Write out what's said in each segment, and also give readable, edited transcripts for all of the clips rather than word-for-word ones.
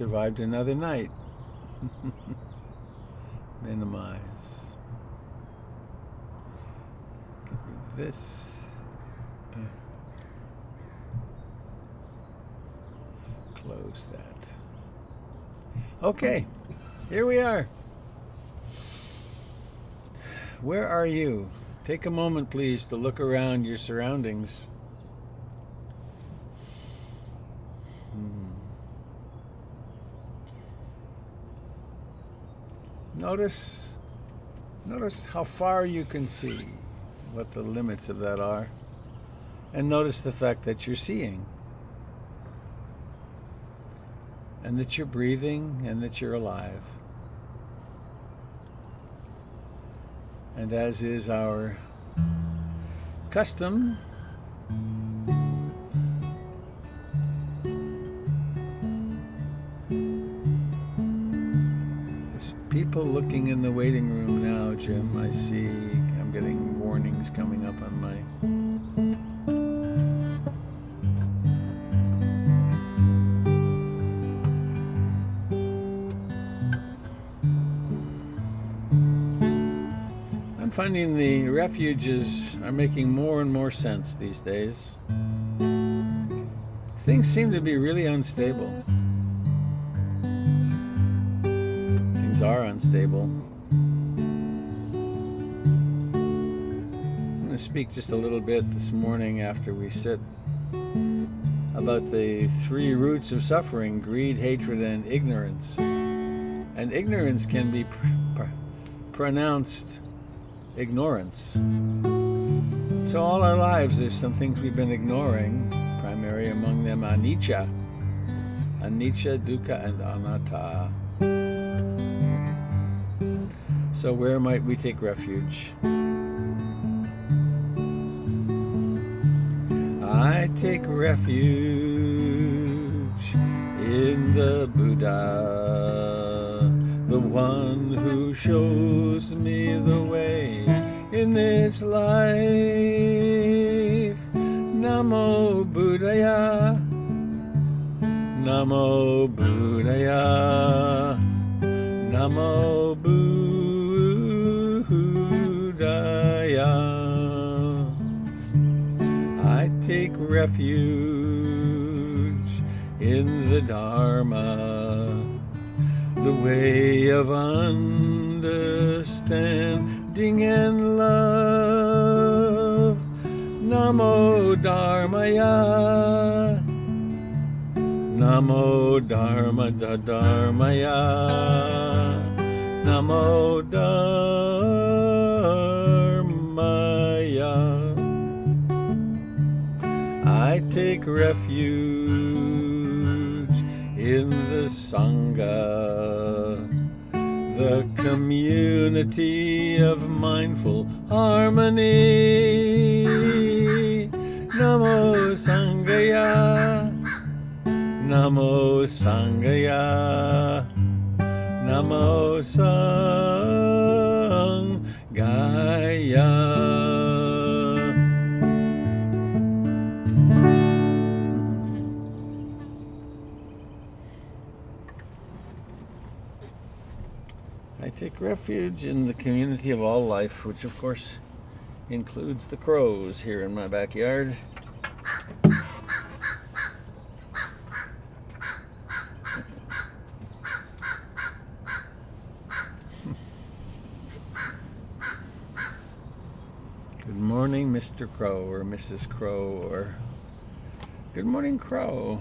Survived another night. Minimize. Get rid of this. Close that. Okay, here we are. Where are you? Take a moment, please, to look around your surroundings. Notice how far you can see, what the limits of that are, and notice the fact that you're seeing, and that you're breathing, and that you're alive. And as is our custom, people looking in the waiting room now, Jim. I see. I'm getting warnings coming up on my... I'm finding the refuges are making more and more sense these days. Things seem to be really unstable. Are unstable. I'm going to speak just a little bit this morning after we sit about the three roots of suffering: greed, hatred, and ignorance. And ignorance can be pronounced ignorance. So all our lives there's some things we've been ignoring, primary among them anicca, dukkha, and anatta. So where might we take refuge? I take refuge in the Buddha, the one who shows me the way in this life. Namo Buddhaya, Namo Buddhaya, Namo Buddhaya. I take refuge in the Dharma, the way of understanding and love. Namo Dharmaya, Namo Dharma Dharmaya, Namo Dharmaya. I take refuge in the Sangha, the community of mindful harmony. Namo Sanghaya, Namo Sanghaya, Namo Sanghaya. I take refuge in the community of all life, which of course includes the crows here in my backyard. Good morning, Mr. Crow, or Mrs. Crow, or good morning, Crow.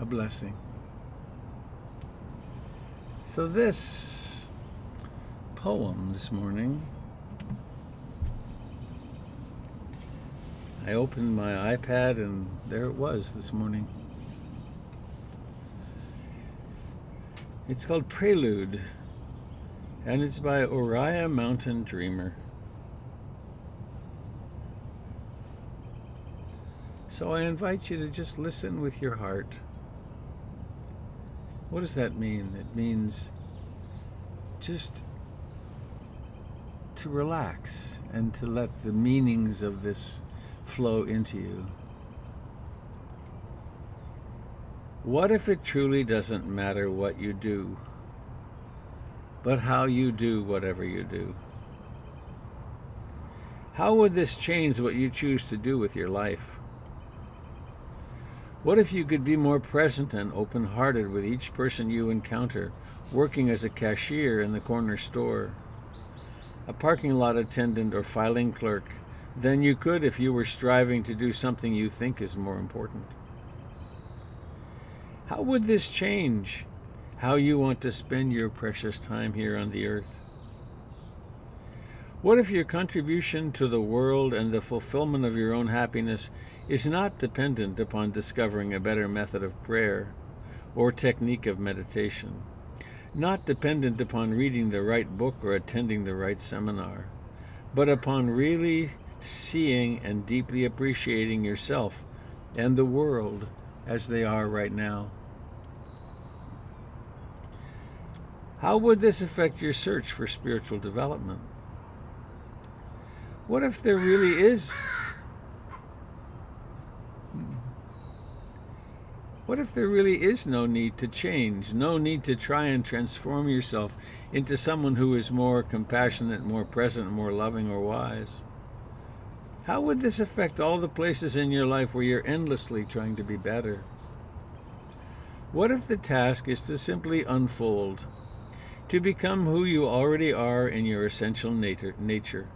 A blessing. So this poem this morning, I opened my iPad and there it was this morning. It's called Prelude, and it's by Oriah Mountain Dreamer. So I invite you to just listen with your heart. What does that mean? It means just to relax and to let the meanings of this flow into you. What if it truly doesn't matter what you do, but how you do whatever you do? How would this change what you choose to do with your life? What if you could be more present and open-hearted with each person you encounter, working as a cashier in the corner store, a parking lot attendant or filing clerk, than you could if you were striving to do something you think is more important? How would this change how you want to spend your precious time here on the earth? What if your contribution to the world and the fulfillment of your own happiness is not dependent upon discovering a better method of prayer or technique of meditation, not dependent upon reading the right book or attending the right seminar, but upon really seeing and deeply appreciating yourself and the world as they are right now? How would this affect your search for spiritual development? What if there really is no need to change, no need to try and transform yourself into someone who is more compassionate, more present, more loving or wise? How would this affect all the places in your life where you're endlessly trying to be better? What if the task is to simply unfold, to become who you already are in your essential nature,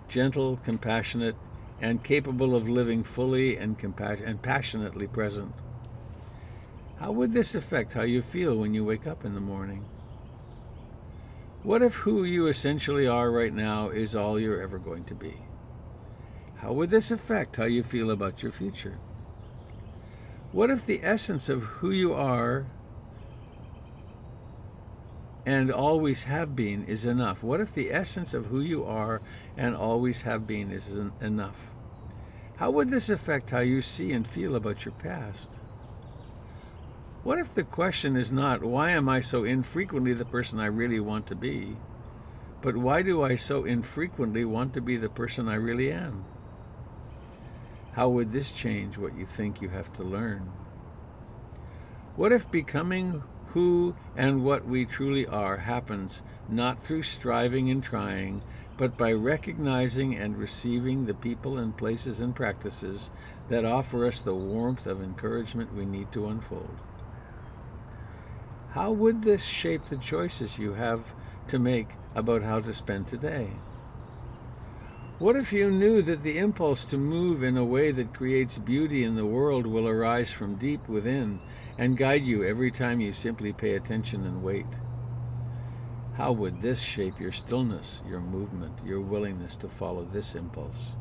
gentle, compassionate, and capable of living fully and passionately present? How would this affect how you feel when you wake up in the morning? What if who you essentially are right now is all you're ever going to be? How would this affect how you feel about your future? What if the essence of who you are and always have been is enough? What if the essence of who you are and always have been is enough? How would this affect how you see and feel about your past? What if the question is not, why am I so infrequently the person I really want to be, but why do I so infrequently want to be the person I really am? How would this change what you think you have to learn? What if becoming who and what we truly are happens not through striving and trying, but by recognizing and receiving the people and places and practices that offer us the warmth of encouragement we need to unfold? How would this shape the choices you have to make about how to spend today? What if you knew that the impulse to move in a way that creates beauty in the world will arise from deep within and guide you every time you simply pay attention and wait? How would this shape your stillness, your movement, your willingness to follow this impulse,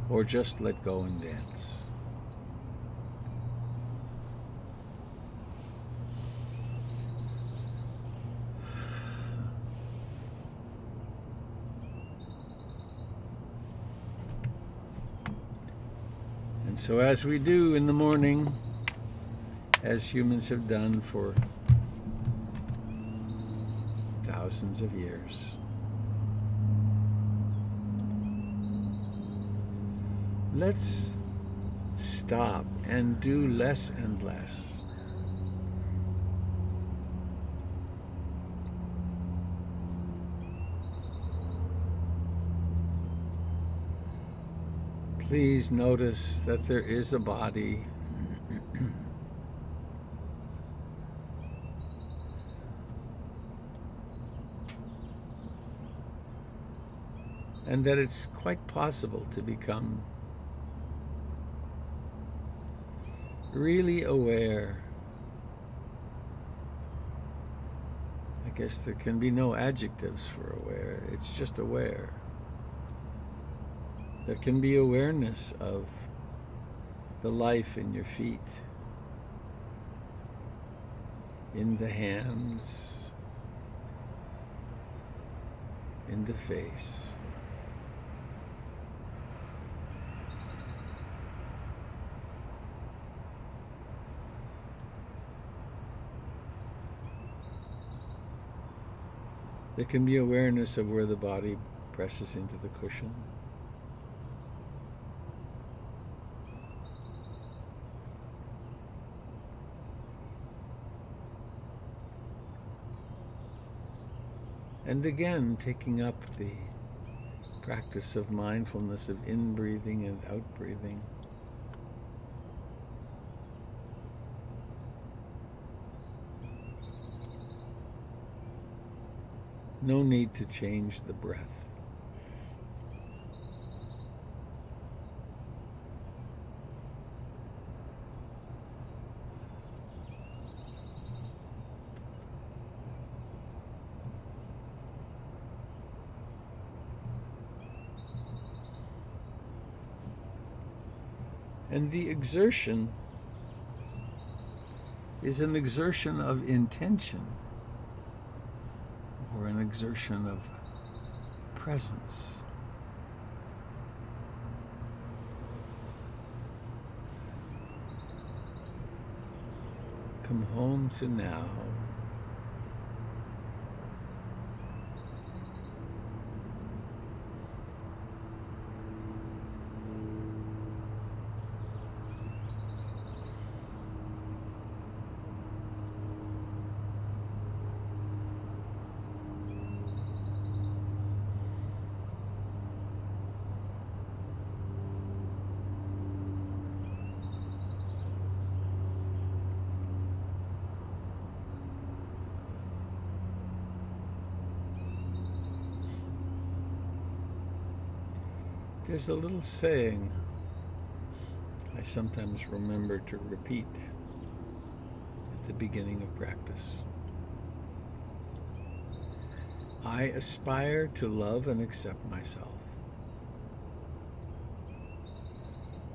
or just let go and dance? And so as we do in the morning, as humans have done for thousands of years, let's stop and do less and less. Please notice that there is a body. And that it's quite possible to become really aware. I guess there can be no adjectives for aware, it's just aware. There can be awareness of the life in your feet, in the hands, in the face. There can be awareness of where the body presses into the cushion. And again, taking up the practice of mindfulness of in-breathing and out-breathing. No need to change the breath. And the exertion is an exertion of intention, or an exertion of presence. Come home to now. There's a little saying I sometimes remember to repeat at the beginning of practice. I aspire to love and accept myself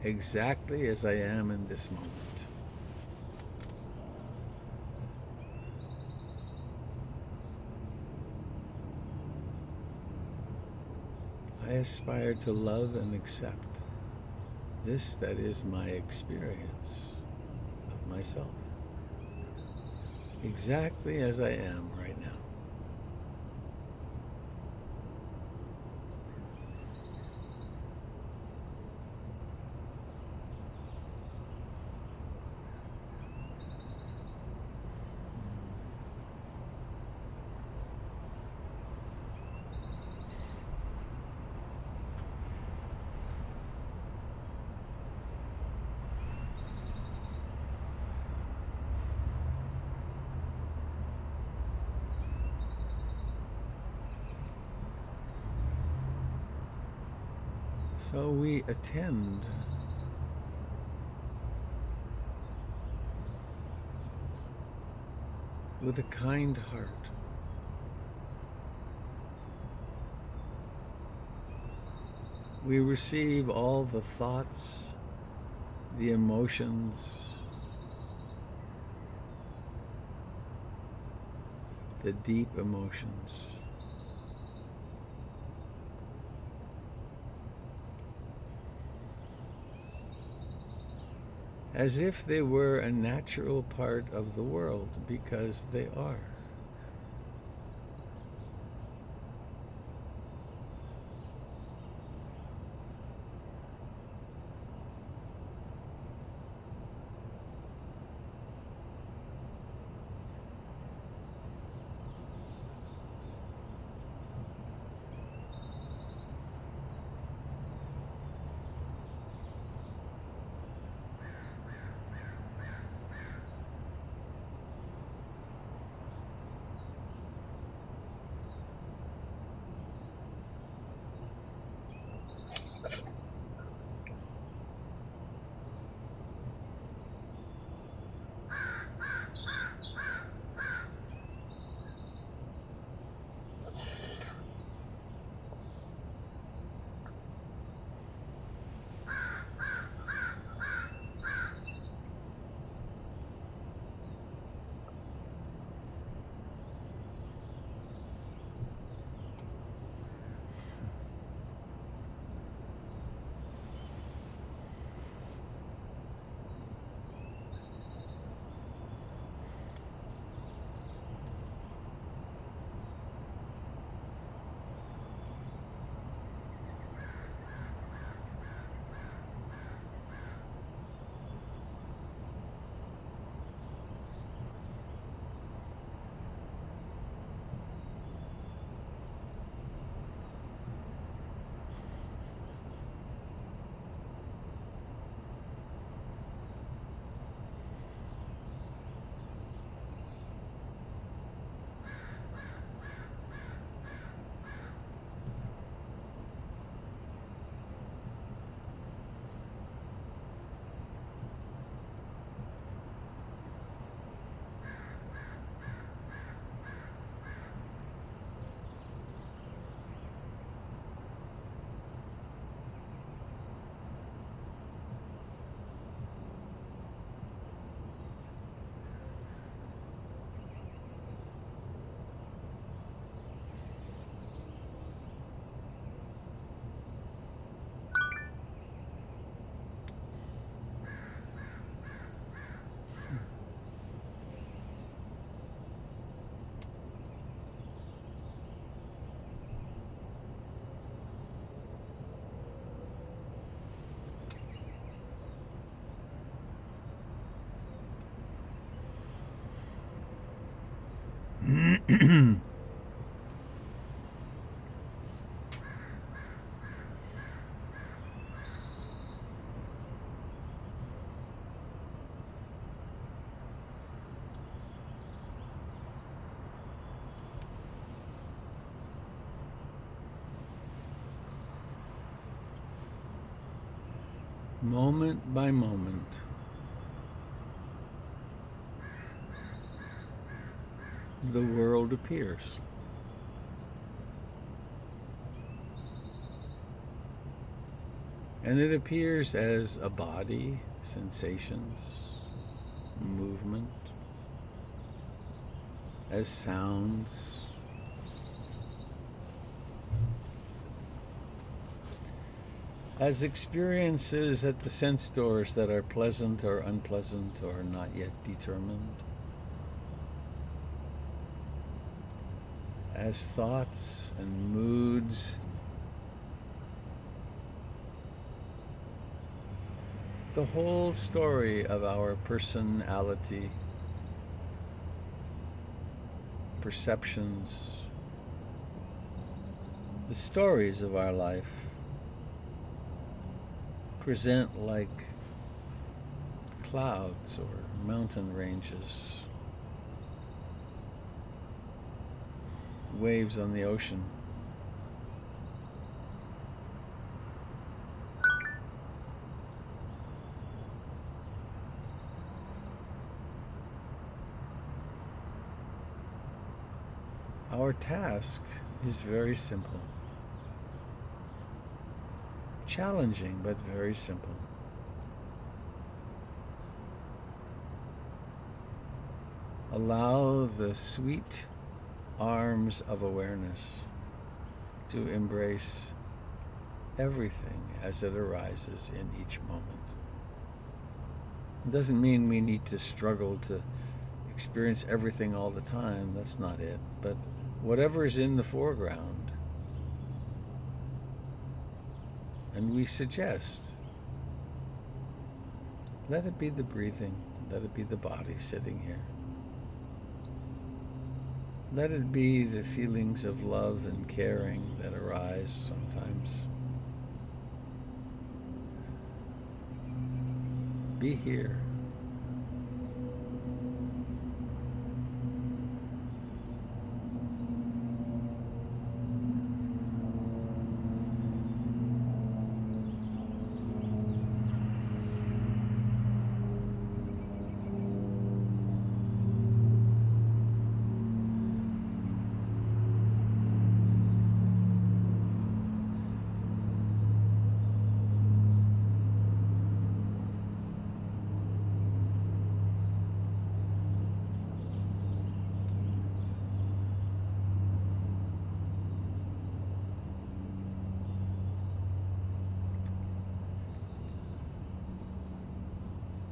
exactly as I am in this moment. I aspire to love and accept this that is my experience of myself, exactly as I am right now. So we attend with a kind heart. We receive all the thoughts, the emotions, the deep emotions. As if they were a natural part of the world, because they are. Moment by moment, the world appears. And it appears as a body, sensations, movement, as sounds, as experiences at the sense doors that are pleasant or unpleasant or not yet determined, as thoughts and moods, the whole story of our personality, perceptions, the stories of our life present like clouds or mountain ranges, waves on the ocean. Our task is very simple. Challenging, but very simple. Allow the sweet arms of awareness to embrace everything as it arises in each moment. It doesn't mean we need to struggle to experience everything all the time. That's not it. But whatever is in the foreground, and we suggest, let it be the breathing, let it be the body sitting here. Let it be the feelings of love and caring that arise sometimes. Be here.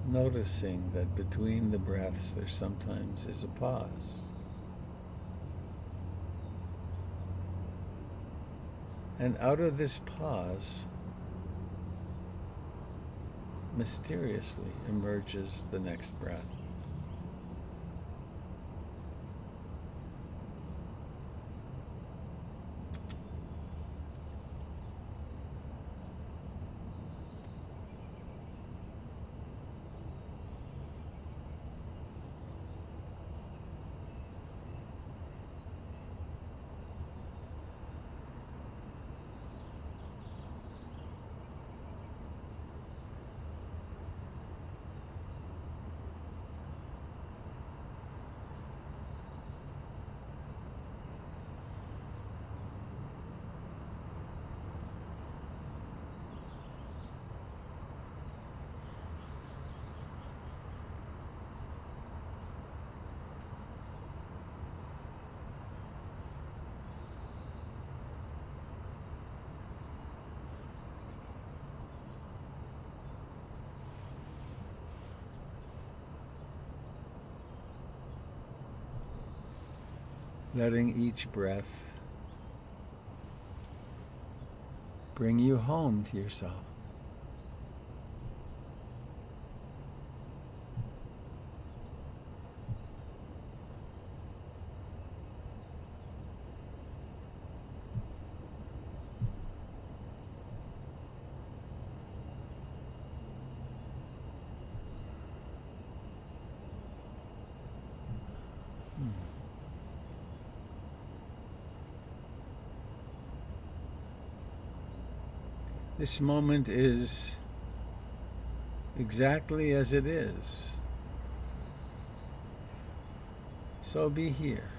Noticing that between the breaths there sometimes is a pause. And out of this pause, mysteriously emerges the next breath. Letting each breath bring you home to yourself. This moment is exactly as it is. So be here.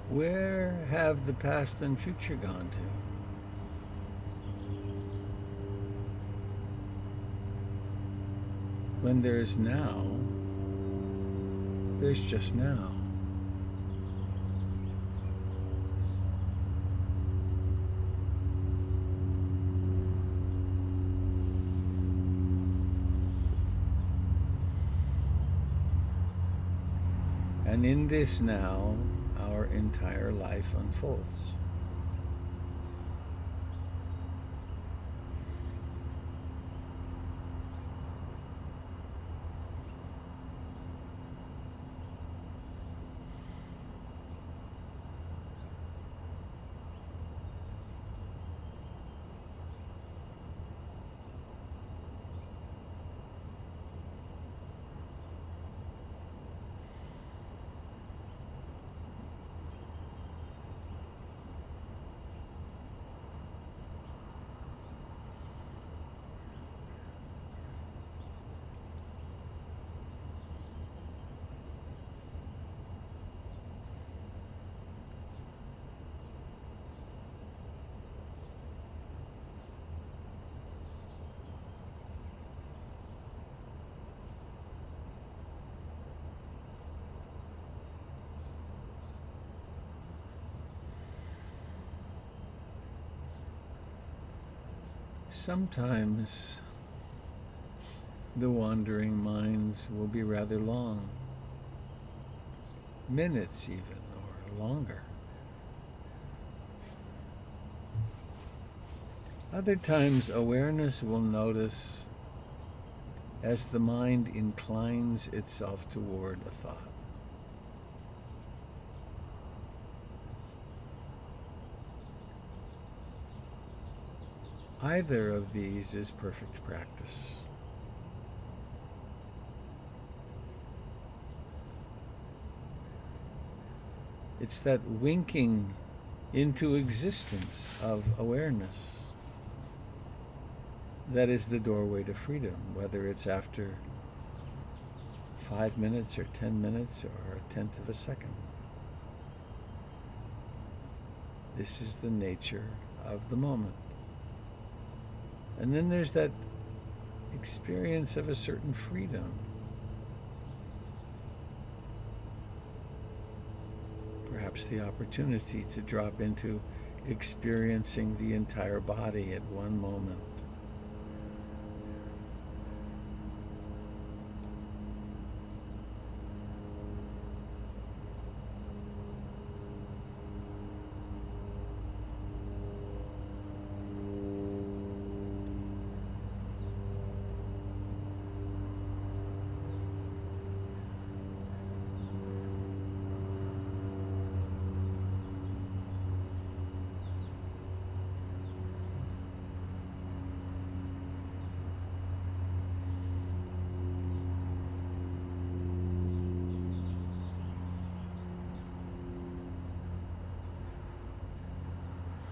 Where have the past and future gone to? When there's now, there's just now. And in this now, our entire life unfolds. Sometimes the wandering minds will be rather long, minutes even, or longer. Other times, awareness will notice as the mind inclines itself toward a thought. Either of these is perfect practice. It's that winking into existence of awareness that is the doorway to freedom, whether it's after 5 minutes or 10 minutes or a tenth of a second. This is the nature of the moment. And then there's that experience of a certain freedom. Perhaps the opportunity to drop into experiencing the entire body at one moment.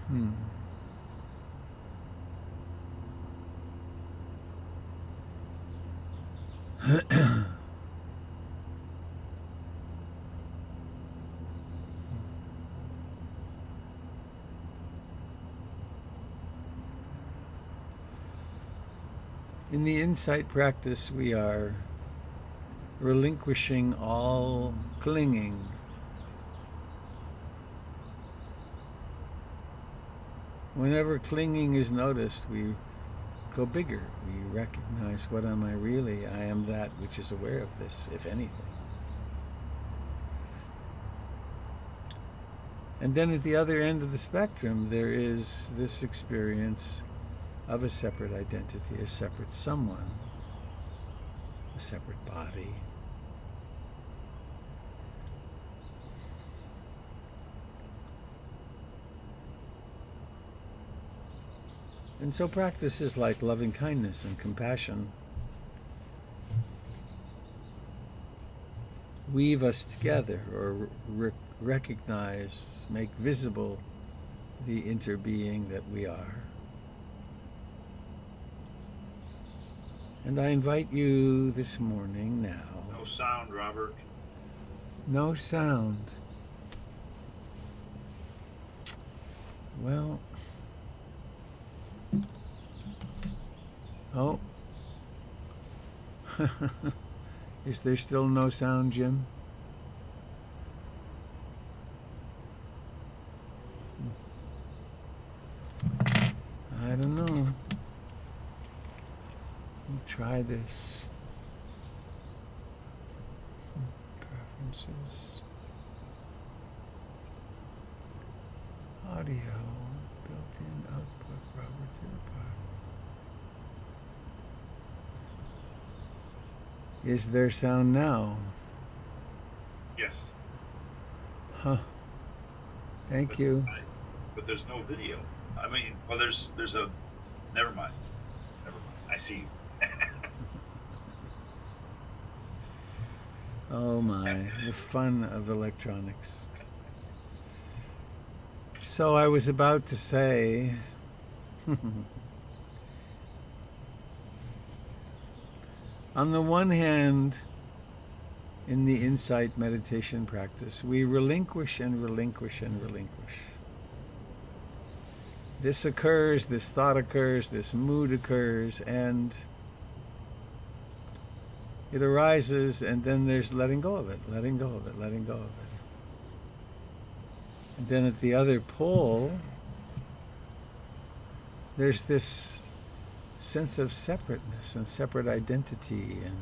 Hmm. In the insight practice, we are relinquishing all clinging. Whenever clinging is noticed, we go bigger. We recognize, what am I really? I am that which is aware of this, if anything. And then at the other end of the spectrum, there is this experience of a separate identity, a separate someone, a separate body. And so practices like loving kindness and compassion weave us together, or recognize, make visible the interbeing that we are. And I invite you this morning now. No sound, Robert. No sound. Well, oh. Is there still no sound, Jim? I don't know. Let me try this. Preferences. Audio. Built-in output. Robert's AirPods. Is there sound now? Yes. Huh. Thank you. But there's no video. I mean, well, there's a. Never mind. Never mind. I see you. Oh my, the fun of electronics. So I was about to say, on the one hand, in the insight meditation practice, we relinquish and relinquish and relinquish. This occurs, this thought occurs, this mood occurs, and it arises, and then there's letting go of it, letting go of it, letting go of it. And then at the other pole, there's this sense of separateness and separate identity and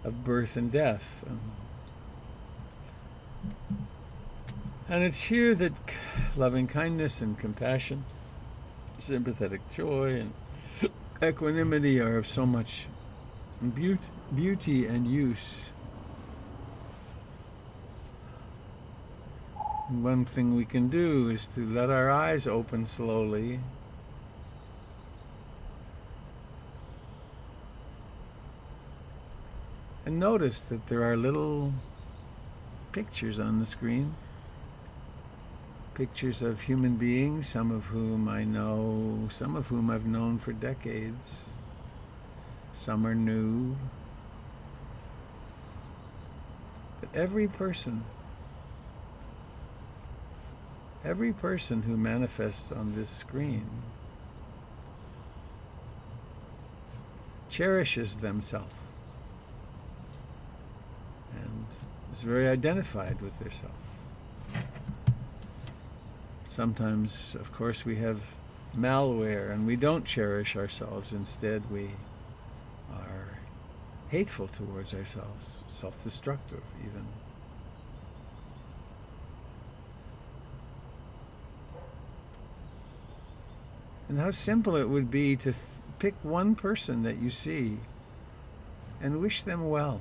of birth and death. And it's here that loving kindness and compassion, sympathetic joy and equanimity are of so much beauty and use. And one thing we can do is to let our eyes open slowly and notice that there are little pictures on the screen. Pictures of human beings, some of whom I know, some of whom I've known for decades. Some are new. But every person who manifests on this screen cherishes themselves and is very identified with their self. Sometimes, of course, we have malware and we don't cherish ourselves. Instead, we are hateful towards ourselves, self-destructive even. And how simple it would be to pick one person that you see and wish them well.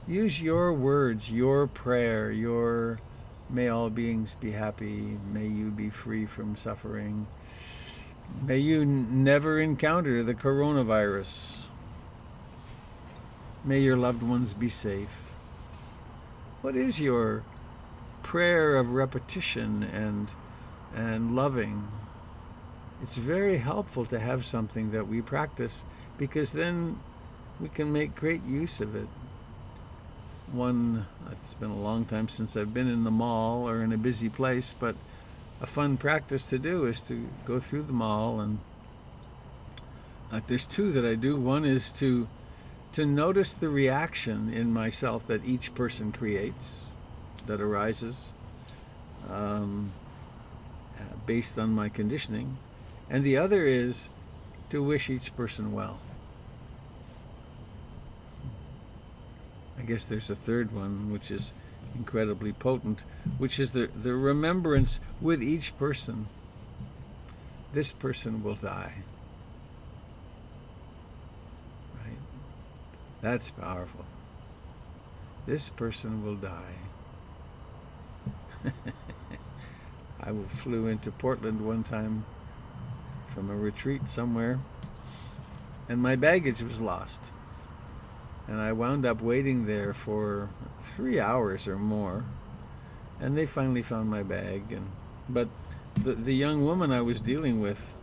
Use your words, your prayer, your may all beings be happy, may you be free from suffering, may you never encounter the coronavirus, may your loved ones be safe. What is your prayer of repetition and loving. It's very helpful to have something that we practice, because then we can make great use of it. It's been a long time since I've been in the mall or in a busy place, but a fun practice to do is to go through the mall, and there's two that I do. One is to notice the reaction in myself that each person creates, that arises based on my conditioning. And the other is to wish each person well. I guess there's a third one, which is incredibly potent, which is the remembrance with each person. This person will die. Right? That's powerful. This person will die. I flew into Portland one time from a retreat somewhere, and my baggage was lost. And I wound up waiting there for 3 hours or more, and they finally found my bag. But the young woman I was dealing with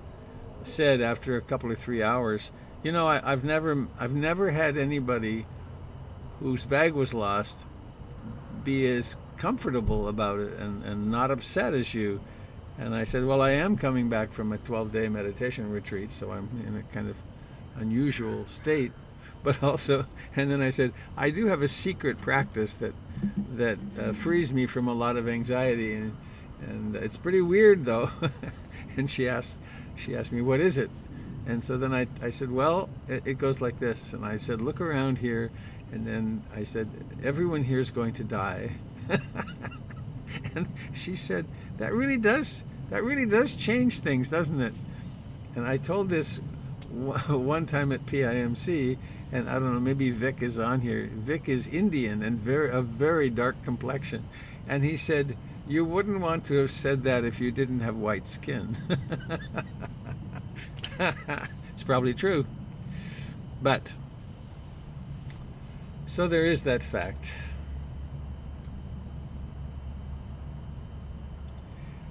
said after a couple of 3 hours, I've never had anybody whose bag was lost be as comfortable about it and not upset as you. And I said, well, I am coming back from a 12-day meditation retreat, so I'm in a kind of unusual state. But also, and then I said, I do have a secret practice that frees me from a lot of anxiety, and it's pretty weird though. And she asked me, what is it? And so then I said, well, it goes like this. And I said, look around here. And then I said, everyone here is going to die. And she said, that really does change things, doesn't it? And I told this one time at PIMC, and I don't know, maybe Vic is on here. Vic is Indian and of very dark complexion. And he said, you wouldn't want to have said that if you didn't have white skin. It's probably true. But, so there is that fact.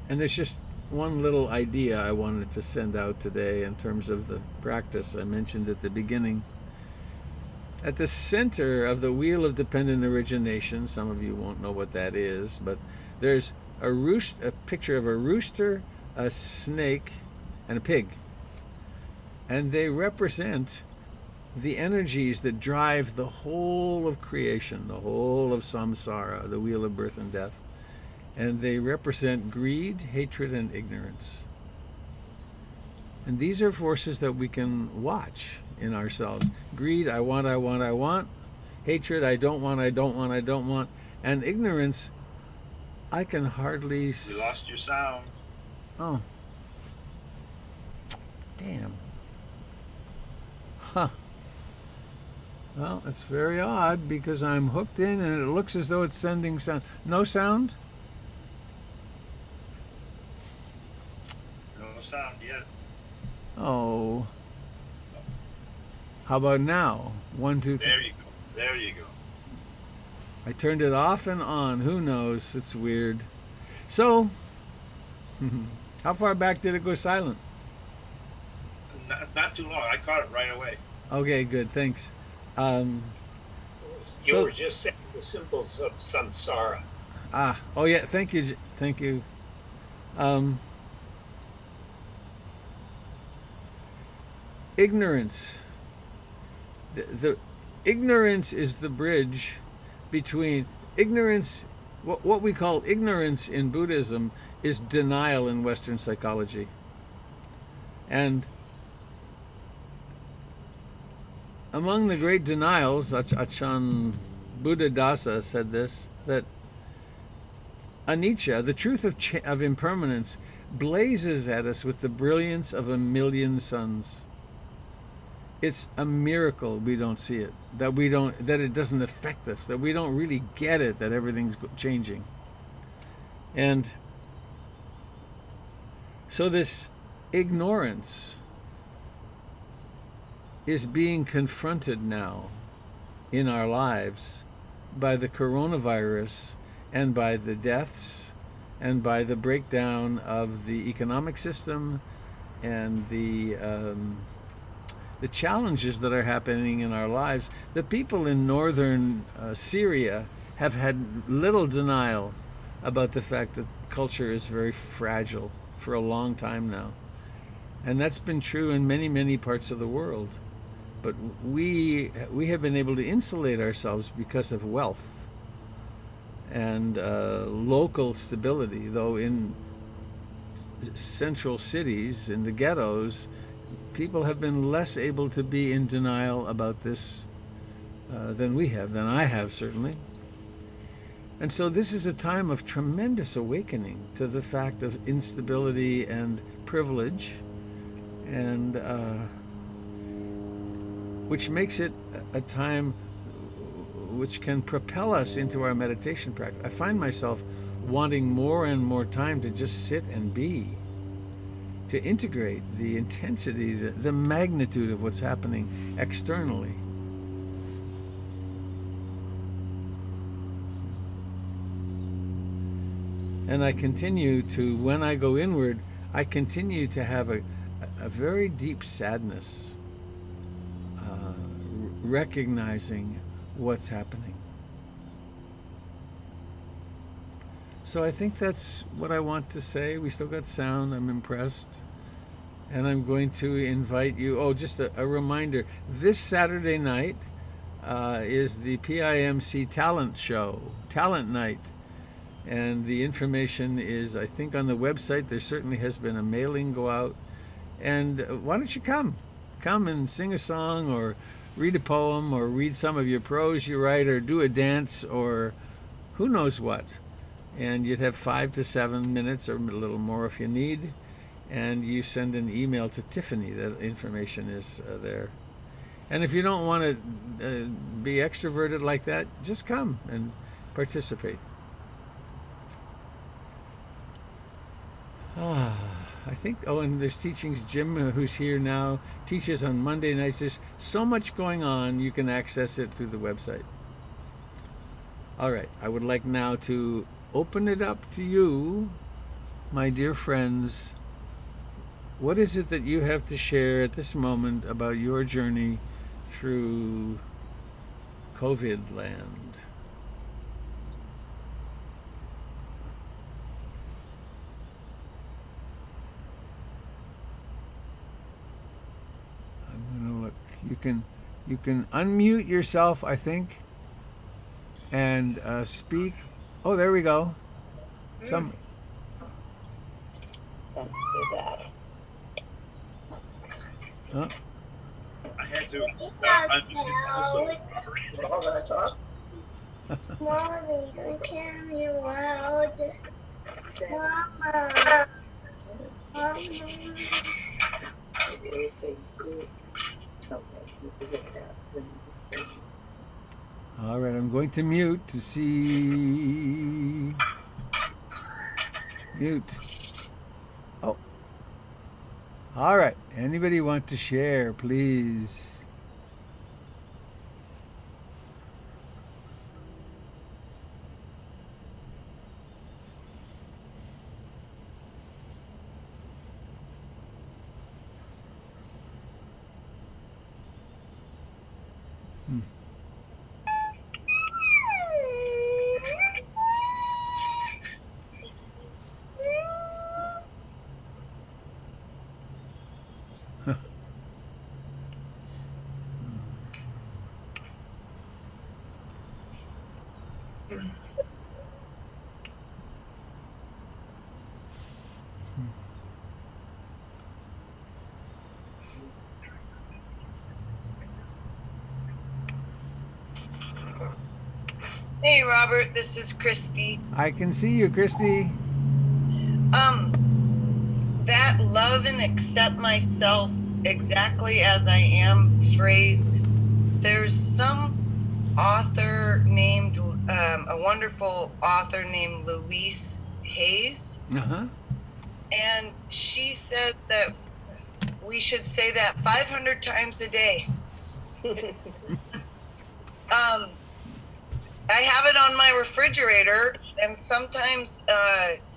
And there's just one little idea I wanted to send out today in terms of the practice I mentioned at the beginning. At the center of the wheel of dependent origination, some of you won't know what that is, but there's a picture of a rooster, a snake, and a pig. And they represent the energies that drive the whole of creation, the whole of samsara, the wheel of birth and death. And they represent greed, hatred, and ignorance. And these are forces that we can watch in ourselves. Greed, I want, I want, I want. Hatred, I don't want, I don't want, I don't want. And ignorance, I can hardly... You lost your sound. Oh. Damn. Huh. Well, that's very odd, because I'm hooked in and it looks as though it's sending sound. No sound? No sound yet. Oh. How about now? 1, 2, 3. There you go. There you go. I turned it off and on. Who knows? It's weird. So, how far back did it go silent? Not too long. I caught it right away. Okay, good. Thanks. You were just saying the symbols of samsara. Oh yeah. Thank you. Thank you. Ignorance. The ignorance is the bridge between ignorance. What we call ignorance in Buddhism is denial in Western psychology. And among the great denials, Achan Buddhadasa said this, that anicca, the truth of impermanence, blazes at us with the brilliance of a million suns. It's a miracle we don't see it, that it doesn't affect us, that we don't really get it, that everything's changing. And so this ignorance is being confronted now in our lives by the coronavirus and by the deaths and by the breakdown of the economic system and the challenges that are happening in our lives. The people in northern Syria have had little denial about the fact that culture is very fragile for a long time now. And that's been true in many, many parts of the world. But we have been able to insulate ourselves because of wealth and local stability, though in central cities, in the ghettos, people have been less able to be in denial about this than I have certainly. And so this is a time of tremendous awakening to the fact of instability and privilege, and which makes it a time which can propel us into our meditation practice. I find myself wanting more and more time to just sit and be, to integrate the intensity, the magnitude of what's happening externally. And I continue to, when I go inward, I continue to have a very deep sadness, recognizing what's happening. So I think that's what I want to say. We still got sound. I'm impressed. And I'm going to invite you, just a reminder, this Saturday night is the PIMC talent night. And the information is, I think, on the website. There certainly has been a mailing go out. And why don't you come? Come and sing a song, or read a poem, or read some of your prose you write, or do a dance, or who knows what. And you'd have 5 to 7 minutes, or a little more if you need. And you send an email to Tiffany. That information is there. And if you don't want to be extroverted like that, just come and participate. I think, and there's teachings. Jim, who's here now, teaches on Monday nights. There's so much going on, you can access it through the website. All right, I would like now to open it up to you, my dear friends. What is it that you have to share at this moment about your journey through COVID land? You can unmute yourself, I think, and speak. Oh, there we go. Some. Don't do that. I had to unmute also. We're all gonna talk. Mommy, I can't be loud. Mama. They say good. Something. All right, I'm going to mute to see. Mute. Oh. All right. Anybody want to share, please? Hey Robert, this is Christy. I can see you, Christy. That love and accept myself exactly as I am phrase, there's some author named, a wonderful author named Louise Hayes. Uh-huh. And she said that we should say that 500 times a day. I have it on my refrigerator, and sometimes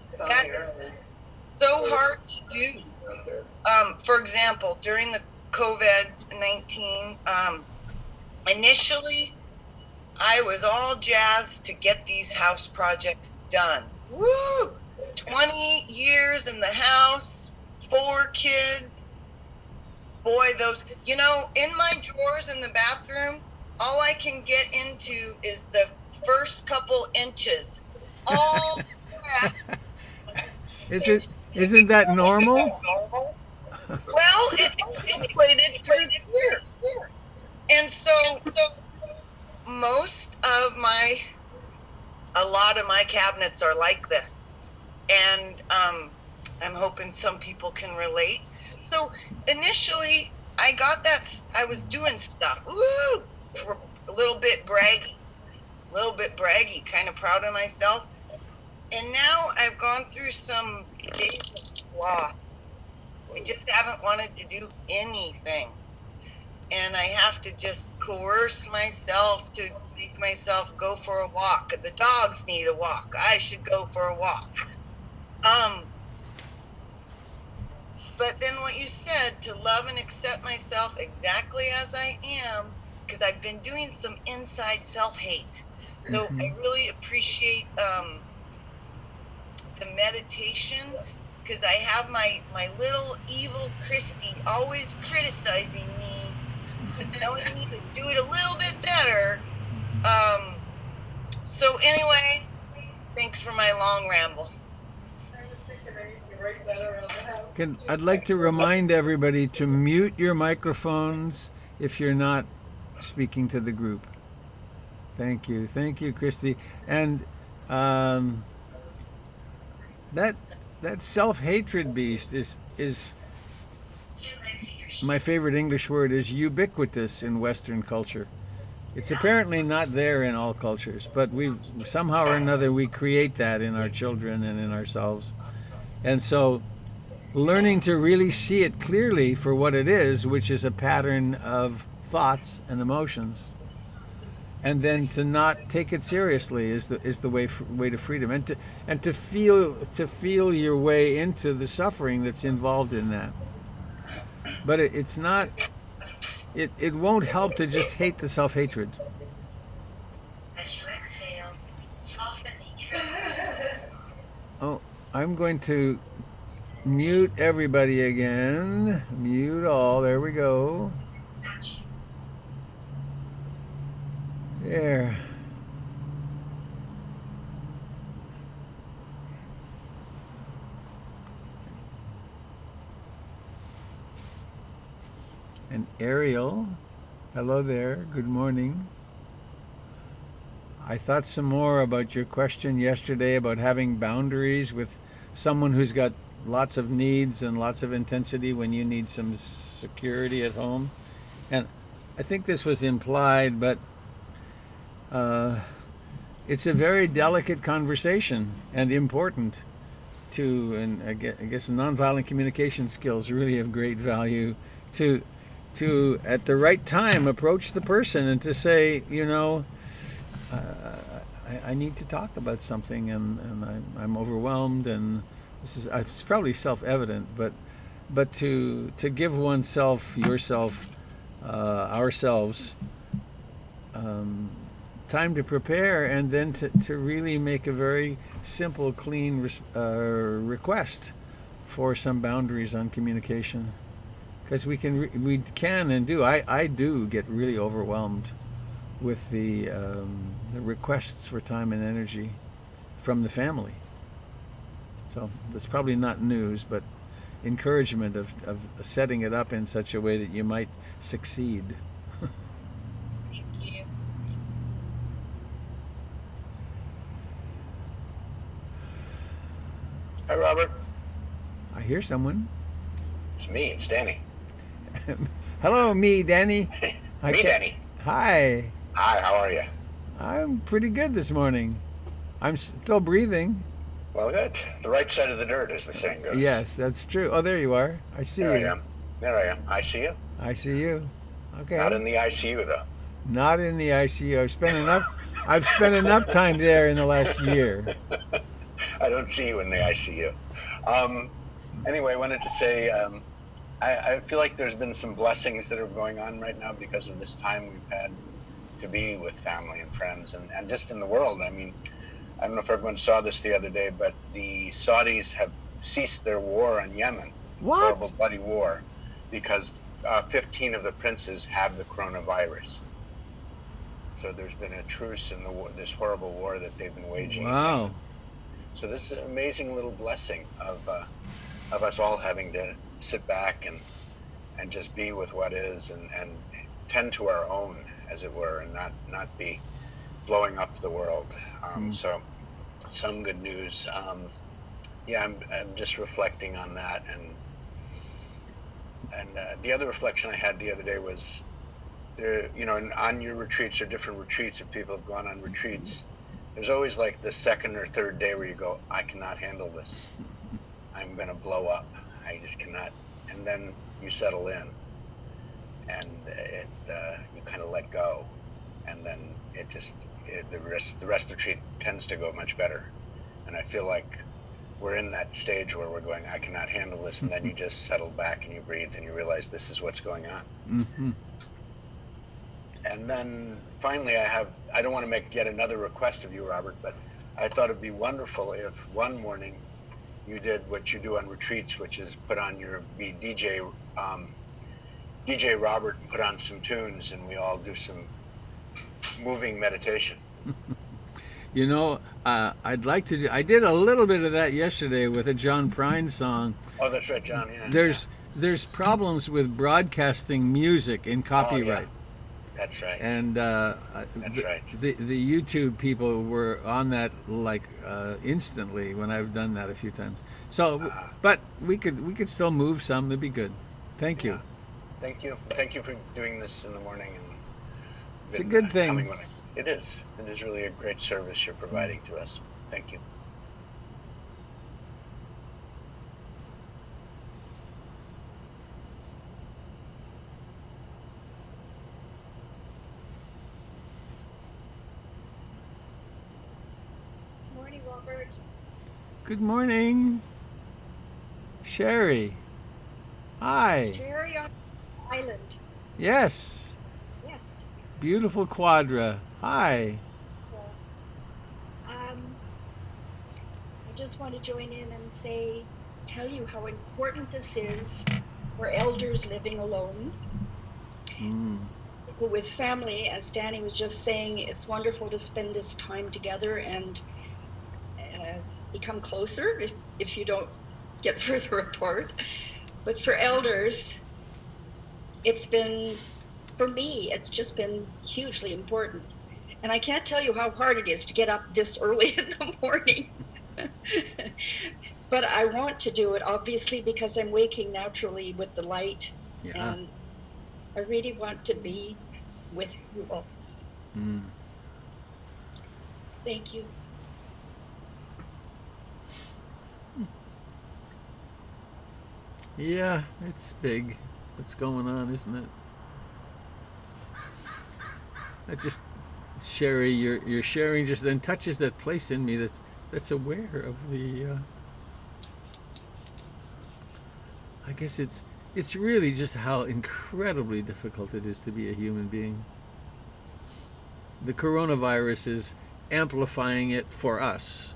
It's on that here. is so hard to do. For example, during the COVID-19, initially, I was all jazzed to get these house projects done. Woo! 20 years in the house, 4 kids. Boy, those, in my drawers in the bathroom, all I can get into is the first couple inches. All that Isn't that normal? Well, it accumulated through the years. And so a lot of my cabinets are like this. And I'm hoping some people can relate. So initially, I was doing stuff, a little bit braggy, kind of proud of myself. And now I've gone through some days of sloth. I just haven't wanted to do anything. And I have to just coerce myself to make myself go for a walk. The dogs need a walk. I should go for a walk. But then what you said, to love and accept myself exactly as I am, because I've been doing some inside self-hate. So I really appreciate the meditation, because I have my little evil Christy always criticizing me. I need to do it a little bit better. So anyway, thanks for my long ramble. I'd like to remind everybody to mute your microphones if you're not speaking to the group. Thank you, Christy. And that self-hatred beast is my favorite English word is ubiquitous in Western culture. It's apparently not there in all cultures, but somehow or another we create that in our children and in ourselves. And so learning to really see it clearly for what it is, which is a pattern of thoughts and emotions, and then to not take it seriously is the way to freedom, and to feel your way into the suffering that's involved in that. But it's not. It won't help to just hate the self-hatred. As you exhale, softening. Oh, I'm going to mute everybody again. Mute all. There we go. There. And Ariel, hello there. Good morning. I thought some more about your question yesterday about having boundaries with someone who's got lots of needs and lots of intensity when you need some security at home. And I think this was implied, but it's a very delicate conversation and important and I guess nonviolent communication skills really have great value to at the right time approach the person and to say, I need to talk about something and I'm overwhelmed, and it's probably self-evident, but to give oneself, yourself, ourselves time to prepare, and then to really make a very simple, clean request for some boundaries on communication. Because we can and do. I do get really overwhelmed with the requests for time and energy from the family. So that's probably not news, but encouragement of setting it up in such a way that you might succeed. Thank you. Hi, Robert. I hear someone. It's me. It's Danny. Hello, me, Danny. Danny. Hi. Hi, how are you? I'm pretty good this morning. I'm still breathing. Well, good. The right side of the dirt, as the saying goes. Yes, that's true. Oh, there you are. I see you. There I am. I see you. I see you. Okay. Not in the ICU, though. Not in the ICU. I've spent I've spent enough time there in the last year. I don't see you in the ICU. Anyway, I wanted to say I feel like there's been some blessings that are going on right now because of this time we've had to be with family and friends and just in the world. I mean, I don't know if everyone saw this the other day, but the Saudis have ceased their war on Yemen. What? Horrible, bloody war, because 15 of the princes have the coronavirus. So there's been a truce in the war, this horrible war that they've been waging. Wow. So this is an amazing little blessing of us all having to sit back and just be with what is and tend to our own, as it were, and not be blowing up the world. So some good news. Yeah, I'm just reflecting on that, and the other reflection I had the other day was there. You know, on your retreats or different retreats, if people have gone on retreats, there's always like the second or third day where you go, I cannot handle this. I'm going to blow up. I just cannot. And then you settle in, and you kind of let go, and then the rest of the retreat tends to go much better. And I feel like we're in that stage where we're going, I cannot handle this, and then you just settle back and you breathe and you realize this is what's going on. Mm-hmm. And then finally, I don't want to make yet another request of you, Robert, but I thought it'd be wonderful if one morning you did what you do on retreats, which is be DJ Robert, and put on some tunes, and we all do some moving meditation. You know, I'd like to do. I did a little bit of that yesterday with a John Prine song. Oh, that's right, John. Yeah. There's problems with broadcasting music in copyright. Oh, yeah. That's right. And that's right. The YouTube people were on that like instantly when I've done that a few times. So, but we could still move some. It'd be good. Thank you. Thank you. Thank you for doing this in the morning. And it's a good thing. It is. It is really a great service you're providing to us. Thank you. Morning, Robert. Good morning, Sherry. Hi. Sherry on Island. Yes. Yes. Beautiful Quadra. Hi. I just want to join in and tell you how important this is for elders living alone. People with family, as Danny was just saying, it's wonderful to spend this time together and become closer if you don't get further apart. But for elders, for me, it's just been hugely important. And I can't tell you how hard it is to get up this early in the morning. But I want to do it, obviously, because I'm waking naturally with the light. Yeah. And I really want to be with you all. Thank you. Yeah, it's big. What's going on, isn't it? Sherry, your sharing just then touches that place in me that's aware of the. I guess it's really just how incredibly difficult it is to be a human being. The coronavirus is amplifying it for us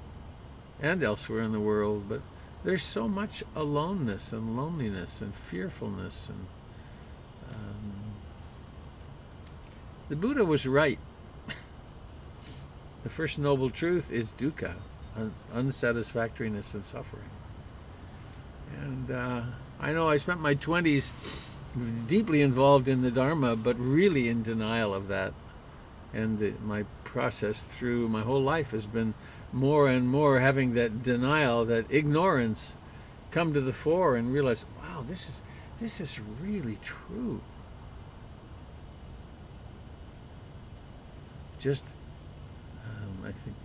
and elsewhere in the world, but there's so much aloneness and loneliness and fearfulness, and the Buddha was right. The first noble truth is dukkha, unsatisfactoriness and suffering. And I know I spent my 20s deeply involved in the Dharma, but really in denial of that. And my process through my whole life has been more and more having that denial, that ignorance come to the fore and realize, wow, this is really true. I think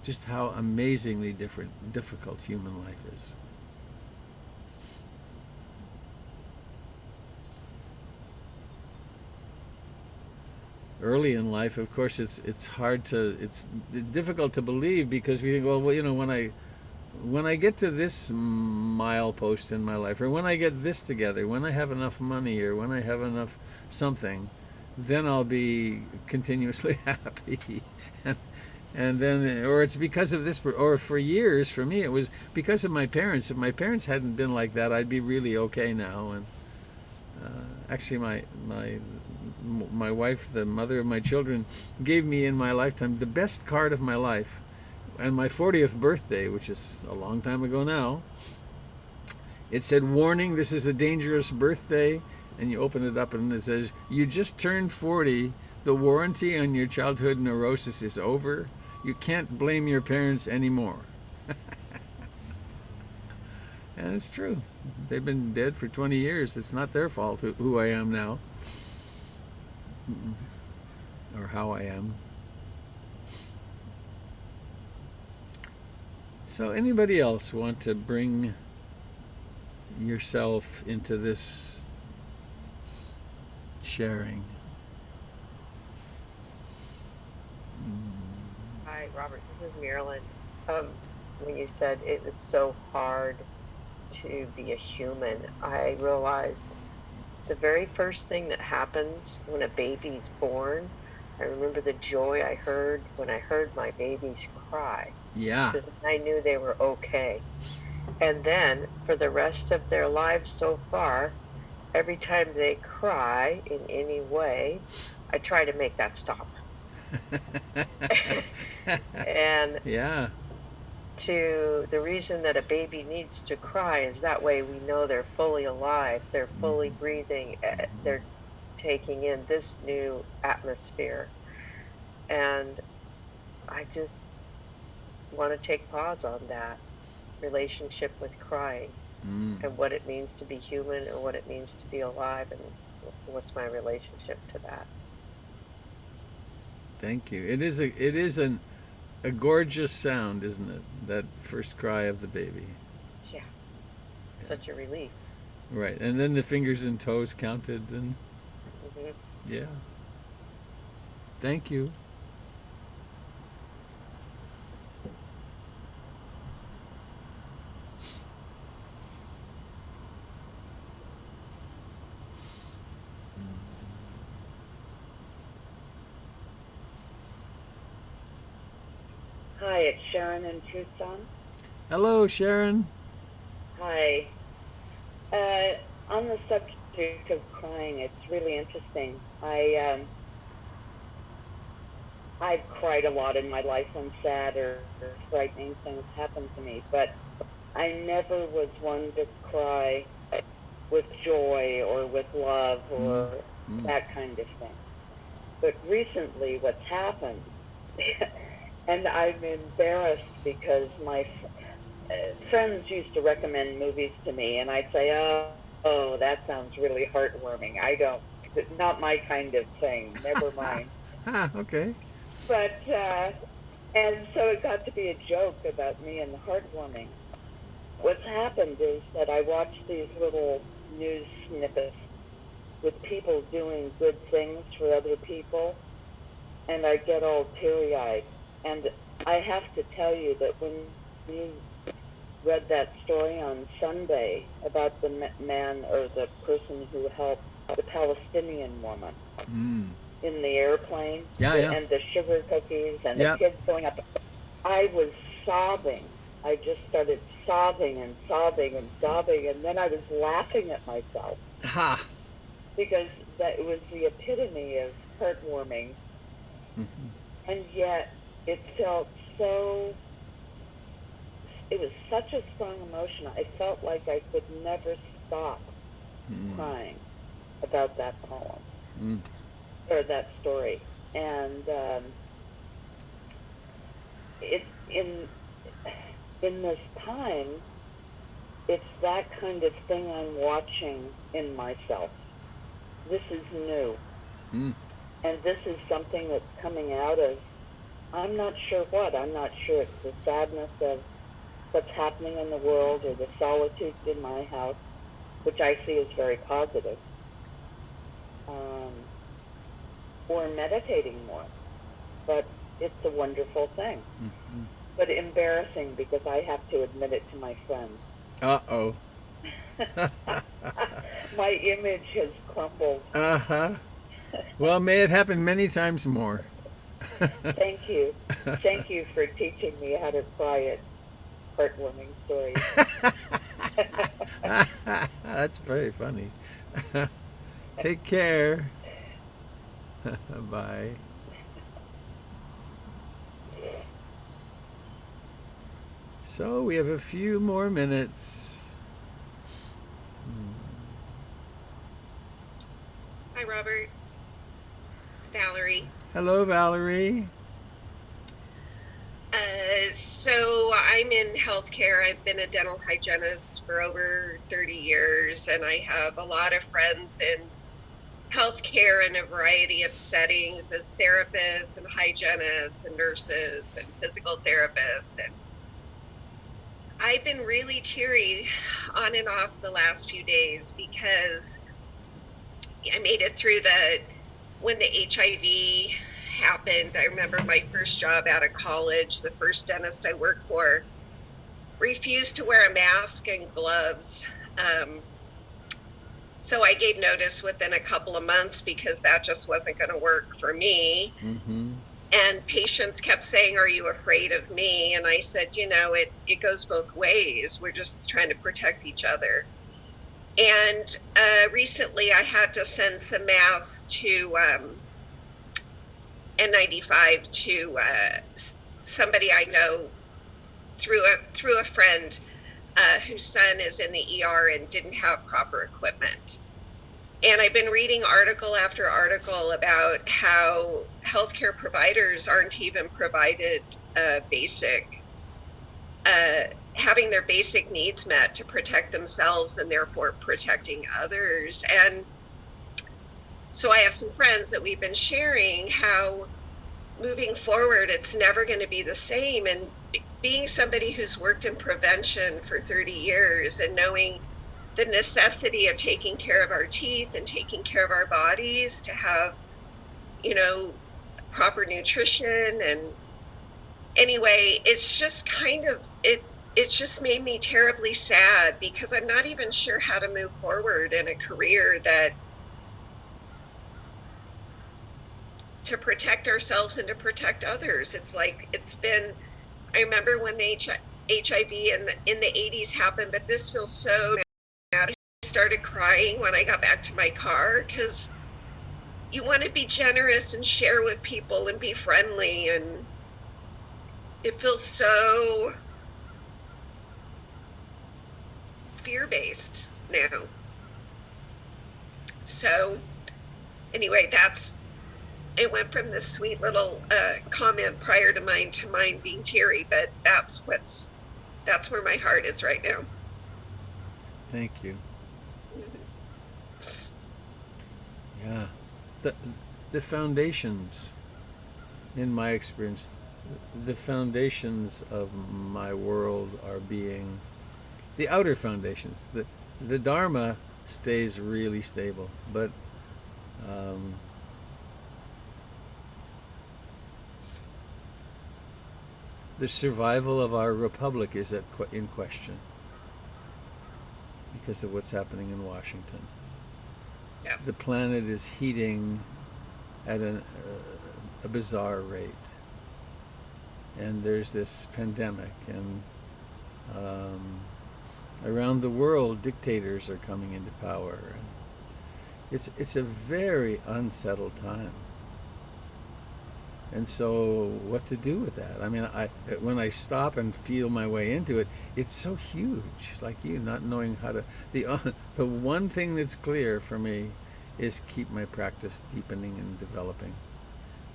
just how amazingly difficult human life is. early in life, of course, it's hard to, it's difficult to believe, because we think, well, you know, when I get to this milepost in my life, or when I get this together, when I have enough money, or when I have enough something, then I'll be continuously happy. And then, or it's because of this, or for years, for me, it was because of my parents. If my parents hadn't been like that, I'd be really okay now. And actually, my wife, the mother of my children, gave me in my lifetime the best card of my life. And my 40th birthday, which is a long time ago now, it said, "Warning, this is a dangerous birthday." And you open it up and it says, "You just turned 40. The warranty on your childhood neurosis is over. You can't blame your parents anymore." And it's true. They've been dead for 20 years. It's not their fault who I am now, or how I am. So anybody else want to bring yourself into this sharing? Hi, Robert. This is Marilyn. When you said it was so hard to be a human, I realized the very first thing that happens when a baby's born, I remember the joy I heard when I heard my babies cry. Yeah. Because I knew they were okay. And then for the rest of their lives so far, every time they cry in any way, I try to make that stop. And yeah. to the reason that a baby needs to cry is that way we know they're fully alive, they're fully breathing, they're taking in this new atmosphere. And I just want to take pause on that relationship with crying and what it means to be human and what it means to be alive, and what's my relationship to that. Thank you. It is a gorgeous sound, isn't it? That first cry of the baby. Yeah. Such a relief. Right. And then the fingers and toes counted, and yeah. Thank you. Hi, it's Sharon in Tucson. Hello, Sharon. Hi. On the subject of crying, it's really interesting. I've cried a lot in my life when sad or frightening things happened to me, but I never was one to cry with joy or with love or that kind of thing. But recently what's happened, and I'm embarrassed because my friends used to recommend movies to me, and I'd say, oh, that sounds really heartwarming. Not my kind of thing, never mind. Okay. But, and so it got to be a joke about me and the heartwarming. What's happened is that I watch these little news snippets with people doing good things for other people, and I get all teary-eyed. And I have to tell you that when you read that story on Sunday about the man or the person who helped the Palestinian woman in the airplane, and the sugar cookies and the kids going up, I was sobbing. I just started sobbing and sobbing and sobbing, and then I was laughing at myself. Because that was the epitome of heartwarming. And yet it felt so, it was such a strong emotion. I felt like I could never stop crying about that poem or that story. And in this time, it's that kind of thing I'm watching in myself. This is new. And this is something that's coming out of, I'm not sure what. I'm not sure it's the sadness of what's happening in the world or the solitude in my house, which I see as very positive. or meditating more. But it's a wonderful thing. Mm-hmm. But embarrassing because I have to admit it to my friends. Uh-oh. My image has crumbled. Uh-huh. Well, may it happen many times more. Thank you. Thank you for teaching me how to cry at heartwarming stories. That's very funny. Take care. Bye. So we have a few more minutes. Hi, Robert. It's Valerie. Hello, Valerie. So I'm in healthcare. I've been a dental hygienist for over 30 years, and I have a lot of friends in healthcare in a variety of settings as therapists and hygienists and nurses and physical therapists. And I've been really teary on and off the last few days because I made it through when the HIV happened. I remember my first job out of college, the first dentist I worked for refused to wear a mask and gloves. So I gave notice within a couple of months because that just wasn't going to work for me. Mm-hmm. And patients kept saying, "Are you afraid of me?" And I said, it goes both ways. We're just trying to protect each other. And recently I had to send some masks to N95 to somebody I know through a friend whose son is in the ER and didn't have proper equipment. And I've been reading article after article about how healthcare providers aren't even provided having their basic needs met to protect themselves and therefore protecting others. And so I have some friends that we've been sharing how moving forward, it's never going to be the same. And being somebody who's worked in prevention for 30 years and knowing the necessity of taking care of our teeth and taking care of our bodies to have, proper nutrition. And anyway, it's just it's just made me terribly sad because I'm not even sure how to move forward in a career to protect ourselves and to protect others. It's like, I remember when the HIV in the 80s happened, but this feels so bad. I started crying when I got back to my car because you want to be generous and share with people and be friendly, and it feels so fear-based now. So anyway, it went from this sweet little comment prior to mine being teary, but that's where my heart is right now. Thank you. Yeah. The foundations, in my experience, the foundations of my world are being, the outer foundations, the Dharma stays really stable, but the survival of our republic is in question because of what's happening in Washington. Yeah. The planet is heating at a bizarre rate, and there's this pandemic, and around the world dictators are coming into power. It's a very unsettled time. And so what to do with that? I mean, when I stop and feel my way into it, it's so huge, like you, not knowing how to... The one thing that's clear for me is keep my practice deepening and developing.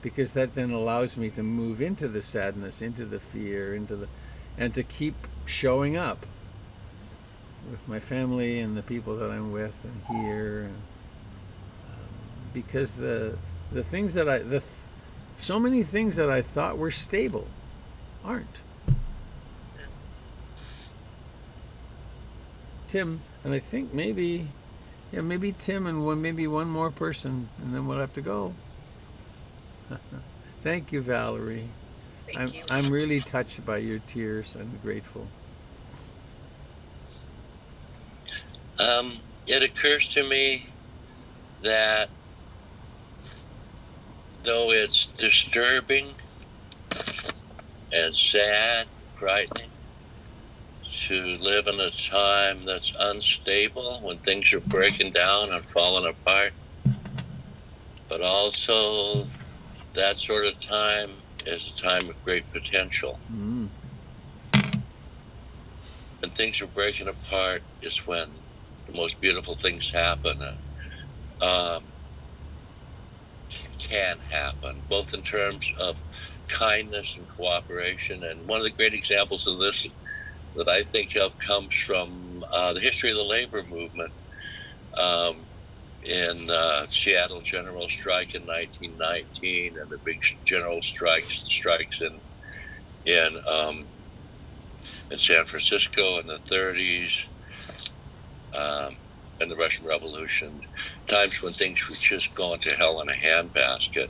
Because that then allows me to move into the sadness, into the fear, and to keep showing up with my family and the people that I'm with and here. Because the things that so many things that I thought were stable aren't. Tim, and I think maybe Tim and maybe one more person, and then we'll have to go. Thank you, Valerie. Thank you. I'm really touched by your tears and grateful. It occurs to me that though it's disturbing and sad, frightening to live in a time that's unstable when things are breaking down and falling apart, but also that sort of time is a time of great potential. Mm. When things are breaking apart is when the most beautiful things happen. Can happen, both in terms of kindness and cooperation. And one of the great examples of this that I think of comes from the history of the labor movement in Seattle general strike in 1919, and the big general strikes in San Francisco in the 30s, and the Russian Revolution, times when things were just going to hell in a handbasket.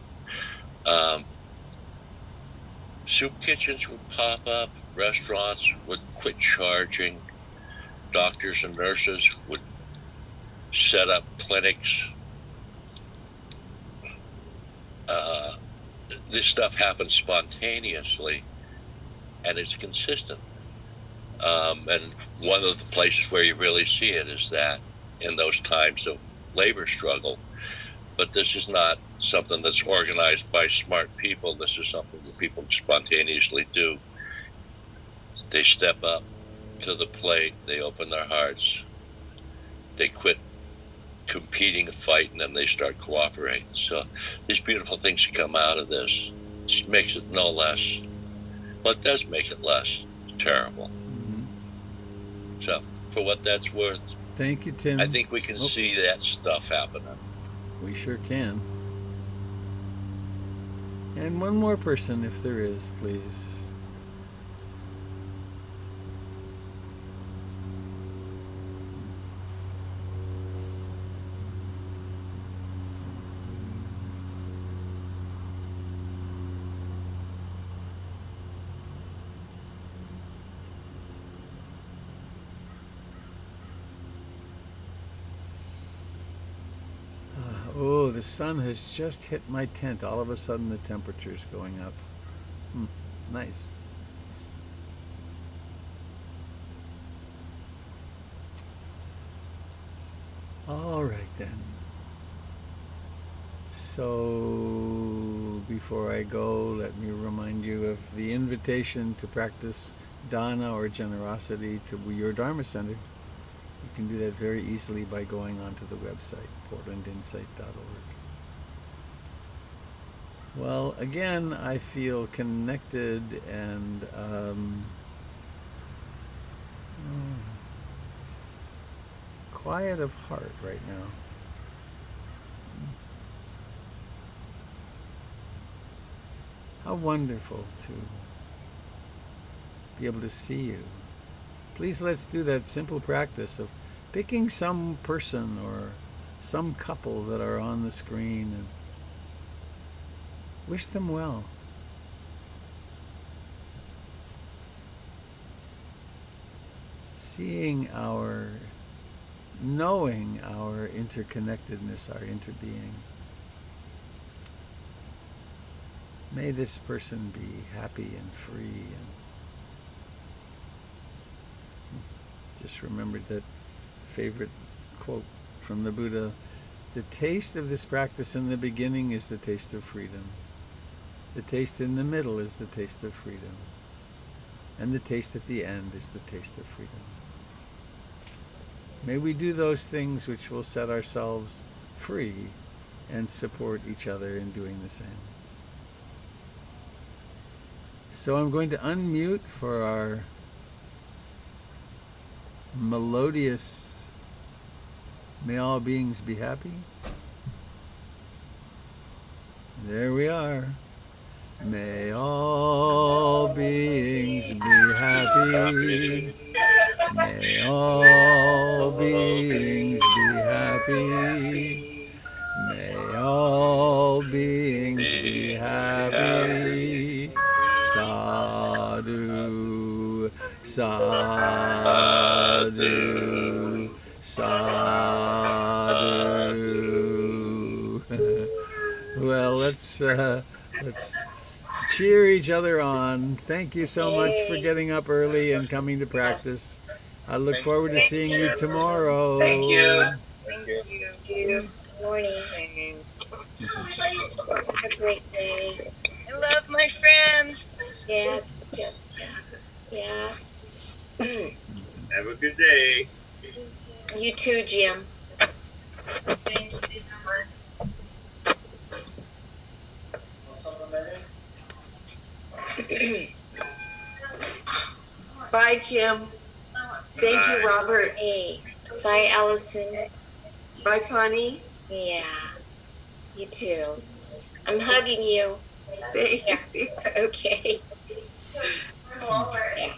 Soup kitchens would pop up, restaurants would quit charging, doctors and nurses would set up clinics. This stuff happens spontaneously, and it's consistent. And one of the places where you really see it is that in those times of labor struggle. But this is not something that's organized by smart people. This is something that people spontaneously do. They step up to the plate, they open their hearts, they quit competing and fighting, and they start cooperating. So these beautiful things that come out of this just makes it no less, well, it does make it less terrible. Mm-hmm. So for what that's worth, thank you, Tim. I think we can see that stuff happening. We sure can. And one more person, if there is, please. Oh, the sun has just hit my tent. All of a sudden the temperature's going up. Nice. All right then. So before I go, let me remind you of the invitation to practice dana or generosity to your Dharma Center. You can do that very easily by going onto the website, portlandinsight.org. Well, again, I feel connected and quiet of heart right now. How wonderful to be able to see you. Please let's do that simple practice of picking some person or some couple that are on the screen and wish them well. Knowing our interconnectedness, our interbeing. May this person be happy and free. And just remembered that favorite quote from the Buddha: the taste of this practice in the beginning is the taste of freedom. The taste in the middle is the taste of freedom. And the taste at the end is the taste of freedom. May we do those things which will set ourselves free and support each other in doing the same. So I'm going to unmute for our melodious "May all beings be happy." There we are. May all beings be happy. May all beings be happy. May all beings be happy. Sadhu, sadhu, sadhu. Well, let's cheer each other on. Thank you so much for getting up early and coming to practice. I look forward to seeing you tomorrow. Thank you. Thank Thank you. you. Morning. Have a great day. I love my friends. Yes, Jessica. Yeah. Have a good day. You too, Jim. Thank you. Bye, Jim. Thank you, Robert. Hey. Bye, Allison. Bye, Connie. Yeah. You too. I'm hugging you. Thank Yeah. Okay. Yeah.